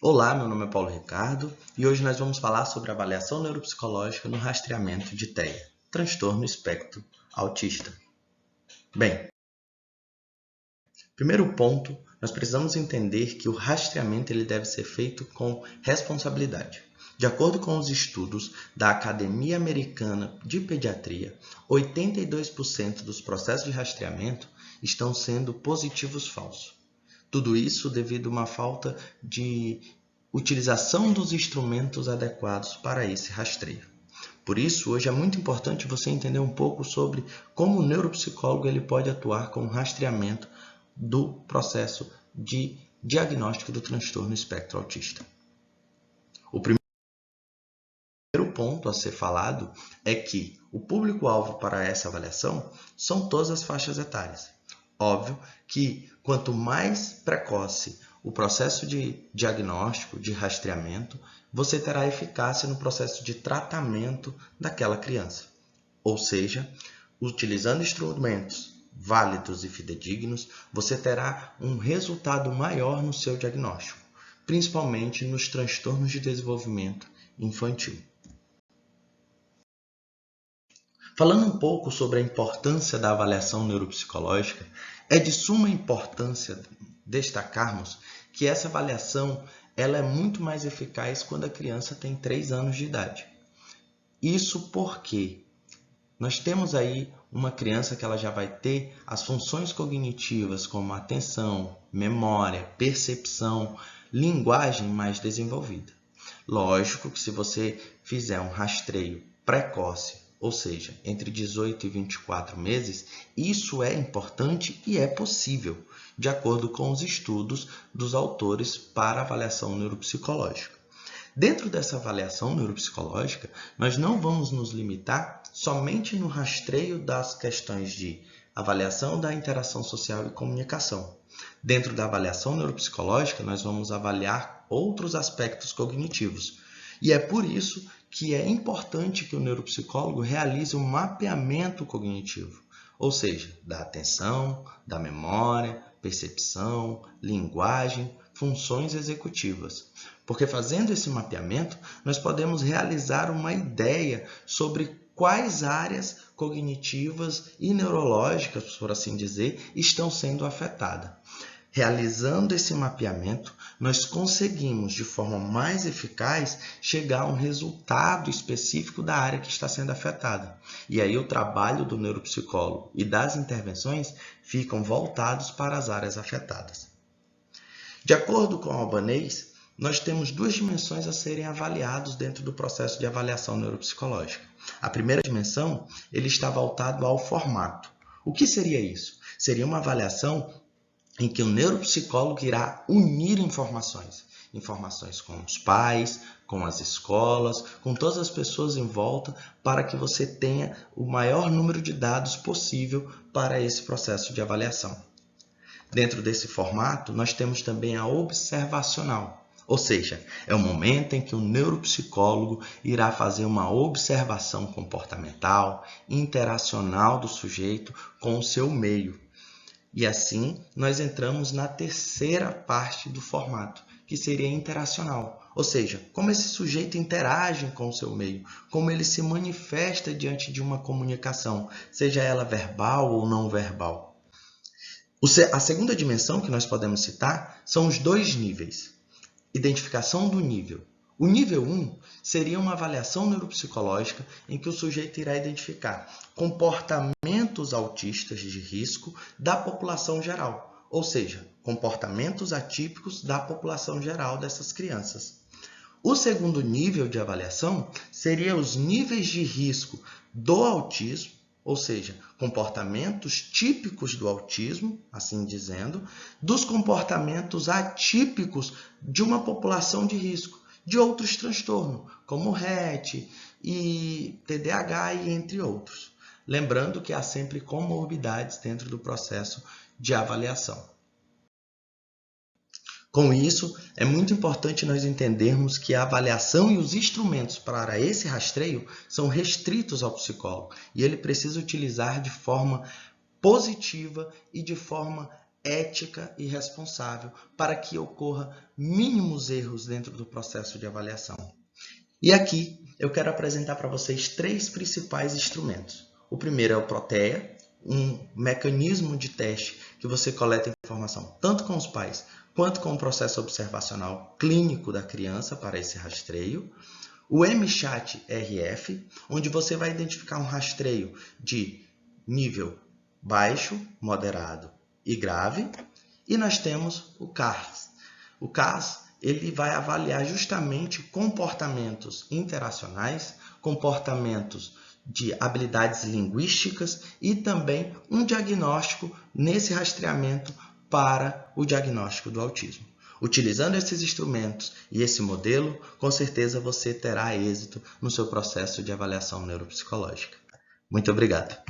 Olá, meu nome é Paulo Ricardo e hoje nós vamos falar sobre avaliação neuropsicológica no rastreamento de TEA, transtorno espectro autista. Bem, primeiro ponto, nós precisamos entender que o rastreamento ele deve ser feito com responsabilidade. De acordo com os estudos da Academia Americana de Pediatria, 82% dos processos de rastreamento estão sendo positivos falsos. Tudo isso devido a uma falta de utilização dos instrumentos adequados para esse rastreio. Por isso, hoje é muito importante você entender um pouco sobre como o neuropsicólogo ele pode atuar com o rastreamento do processo de diagnóstico do transtorno espectro autista. O primeiro ponto a ser falado é que o público-alvo para essa avaliação são todas as faixas etárias. Óbvio que quanto mais precoce o processo de diagnóstico, de rastreamento, você terá eficácia no processo de tratamento daquela criança. Ou seja, utilizando instrumentos válidos e fidedignos, você terá um resultado maior no seu diagnóstico, principalmente nos transtornos de desenvolvimento infantil. Falando um pouco sobre a importância da avaliação neuropsicológica, é de suma importância destacarmos que essa avaliação ela é muito mais eficaz quando a criança tem 3 anos de idade. Isso porque nós temos aí uma criança que ela já vai ter as funções cognitivas como atenção, memória, percepção, linguagem mais desenvolvida. Lógico que se você fizer um rastreio precoce, ou seja, entre 18 e 24 meses, isso é importante e é possível, de acordo com os estudos dos autores para avaliação neuropsicológica. Dentro dessa avaliação neuropsicológica, nós não vamos nos limitar somente no rastreio das questões de avaliação da interação social e comunicação. Dentro da avaliação neuropsicológica, nós vamos avaliar outros aspectos cognitivos. E é por isso que é importante que o neuropsicólogo realize um mapeamento cognitivo, ou seja, da atenção, da memória, percepção, linguagem, funções executivas. Porque fazendo esse mapeamento, nós podemos realizar uma ideia sobre quais áreas cognitivas e neurológicas, por assim dizer, estão sendo afetadas. Realizando esse mapeamento, nós conseguimos, de forma mais eficaz, chegar a um resultado específico da área que está sendo afetada. E aí o trabalho do neuropsicólogo e das intervenções ficam voltados para as áreas afetadas. De acordo com o Albanês, nós temos 2 dimensões a serem avaliadas dentro do processo de avaliação neuropsicológica. A primeira dimensão ele está voltado ao formato. O que seria isso? Seria uma avaliação em que o neuropsicólogo irá unir informações com os pais, com as escolas, com todas as pessoas em volta, para que você tenha o maior número de dados possível para esse processo de avaliação. Dentro desse formato, nós temos também a observacional, ou seja, é o momento em que o neuropsicólogo irá fazer uma observação comportamental, interacional do sujeito com o seu meio. E assim, nós entramos na terceira parte do formato, que seria interacional. Ou seja, como esse sujeito interage com o seu meio, como ele se manifesta diante de uma comunicação, seja ela verbal ou não verbal. A segunda dimensão que nós podemos citar são os 2 níveis. Identificação do nível. O nível 1 seria uma avaliação neuropsicológica em que o sujeito irá identificar comportamentos autistas de risco da população geral, ou seja, comportamentos atípicos da população geral dessas crianças. O segundo nível de avaliação seria os níveis de risco do autismo, ou seja, comportamentos típicos do autismo, assim dizendo, dos comportamentos atípicos de uma população de risco, de outros transtornos, como RET e TDAH e entre outros. Lembrando que há sempre comorbidades dentro do processo de avaliação. Com isso, é muito importante nós entendermos que a avaliação e os instrumentos para esse rastreio são restritos ao psicólogo e ele precisa utilizar de forma positiva e de forma ética e responsável para que ocorra mínimos erros dentro do processo de avaliação. E aqui eu quero apresentar para vocês 3 principais instrumentos. O primeiro é o Protea, um mecanismo de teste que você coleta informação tanto com os pais quanto com o processo observacional clínico da criança para esse rastreio. O MChat-RF, onde você vai identificar um rastreio de nível baixo, moderado e grave. E nós temos o CARS. O CARS ele vai avaliar justamente comportamentos interacionais, comportamentos de habilidades linguísticas e também um diagnóstico nesse rastreamento para o diagnóstico do autismo. Utilizando esses instrumentos e esse modelo, com certeza você terá êxito no seu processo de avaliação neuropsicológica. Muito obrigado.